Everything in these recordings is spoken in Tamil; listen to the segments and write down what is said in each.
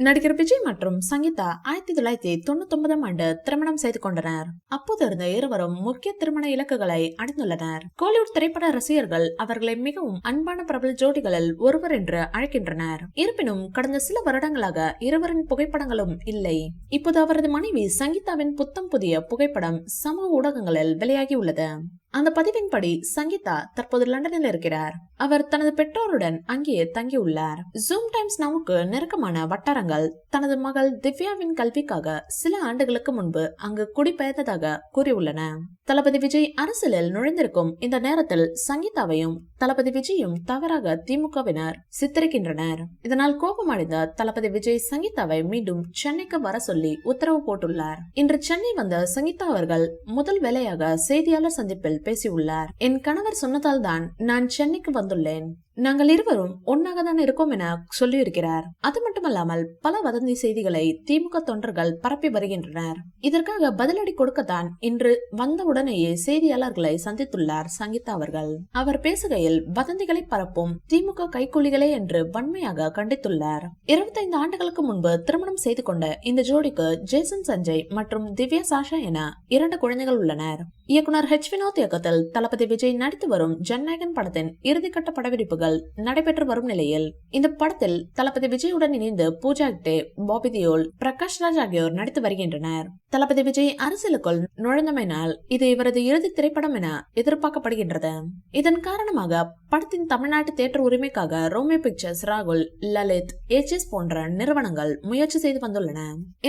நடிகர் விஜய் மற்றும் சங்கீதா 1999 ஆண்டு திருமணம் செய்து கொண்டனர். அப்போது இருந்த இருவரும் முக்கிய திருமண இலக்குகளை அடைந்துள்ளனர். கோலிவுட் திரைப்பட ரசிகர்கள் அவர்களை மிகவும் அன்பான பிரபல ஜோடிகளில் ஒருவர் என்று அழைக்கின்றனர். இருப்பினும் கடந்த சில வருடங்களாக இருவரின் புகைப்படங்களும் இல்லை. இப்போது அவரது மனைவி சங்கீதாவின் புத்தம் புதிய புகைப்படம் சமூக ஊடகங்களில் வெளியாகி உள்ளது. அந்த பதிவின்படி சங்கீதா தற்போது லண்டனில் இருக்கிறார். அவர் தனது பெற்றோருடன் அங்கேயே தங்கியுள்ளார். ஜூம் டைம்ஸ் நவுக்கு நெருக்கமான வட்டாரங்கள் தனது மகள் திவ்யாவின் கல்விக்காக சில ஆண்டுகளுக்கு முன்பு அங்கு குடிபெயர்ந்ததாக கூறியுள்ளன. தளபதி விஜய் அரசியலில் நுழைந்திருக்கும் இந்த நேரத்தில் சங்கீதாவையும் தளபதி விஜயும் தவறாக திமுகவினர் சித்தரிக்கின்றனர். இதனால் கோபமடைந்த தளபதி விஜய் சங்கீதாவை மீண்டும் சென்னைக்கு வர சொல்லி உத்தரவு போட்டுள்ளார். இன்று சென்னை வந்த சங்கீதா அவர்கள் முதல் வேலையாக செய்தியாளர் சந்திப்பில் பேசியுள்ளார். என் கணவர் சொன்னதால் தான் நான் சென்னைக்கு வந்துள்ளேன். நாங்கள் இருவரும் ஒன்னாக தான் இருக்கோம் என சொல்லியிருக்கிறார். அது மட்டுமல்லாமல் பல வதந்தி செய்திகளை திமுக தொண்டர்கள் பரப்பி வருகின்றனர். இதற்காக பதிலடி கொடுக்கத்தான் இன்று வந்தவுடனேயே செய்தியாளர்களை சந்தித்துள்ளார் சங்கீதா அவர்கள். அவர் பேசுகையில் வதந்திகளை பரப்பும் திமுக கைக்கூலிகளே என்று வன்மையாக கண்டித்துள்ளார். 25 ஆண்டுகளுக்கு முன்பு திருமணம் செய்து கொண்ட இந்த ஜோடிக்கு ஜேசன் சஞ்சய் மற்றும் திவ்யா சாஷா என 2 குழந்தைகள் உள்ளனர். இயக்குனர் ஹெச் வினோத் இயக்கத்தில் தளபதி விஜய் நடித்து வரும் ஜனநாயகன் படத்தின் இறுதிக்கட்ட படப்பிடிப்புகள் நடைபெற்று வரும் நிலையில் இந்த படத்தில் தளபதி விஜயுடன் இணைந்து பூஜா ஹெக்டே, பாபி தியோல், பிரகாஷ் ராஜ் ஆகியோர் நடித்து வருகின்றனர். தளபதி விஜய் அரசியலுக்குள் நுழைந்தமையினால் இது இவரது இறுதி திரைப்படம் என எதிர்பார்க்கப்படுகின்றது. இதன் காரணமாக படத்தின் தமிழ்நாட்டு தியேட்டர் உரிமைக்காக ரோமியோ பிக்சர்ஸ், ராகுல், லலித், ஏஜிஎஸ் போன்ற நிறுவனங்கள் முயற்சி செய்து வந்துள்ளன.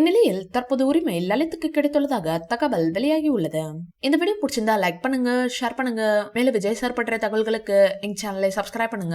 இந்நிலையில் தற்போது உரிமை லலித்துக்கு கிடைத்துள்ளதாக தகவல் வெளியாகி உள்ளது. இந்த வீடியோ பிடிச்சிருந்தா லைக் பண்ணுங்க, ஷேர் பண்ணுங்க. மேலும் விஜய் சார் பற்றிய தகவல்களுக்கு எங்க சேனலை சப்ஸ்கிரைப் பண்ணுங்க.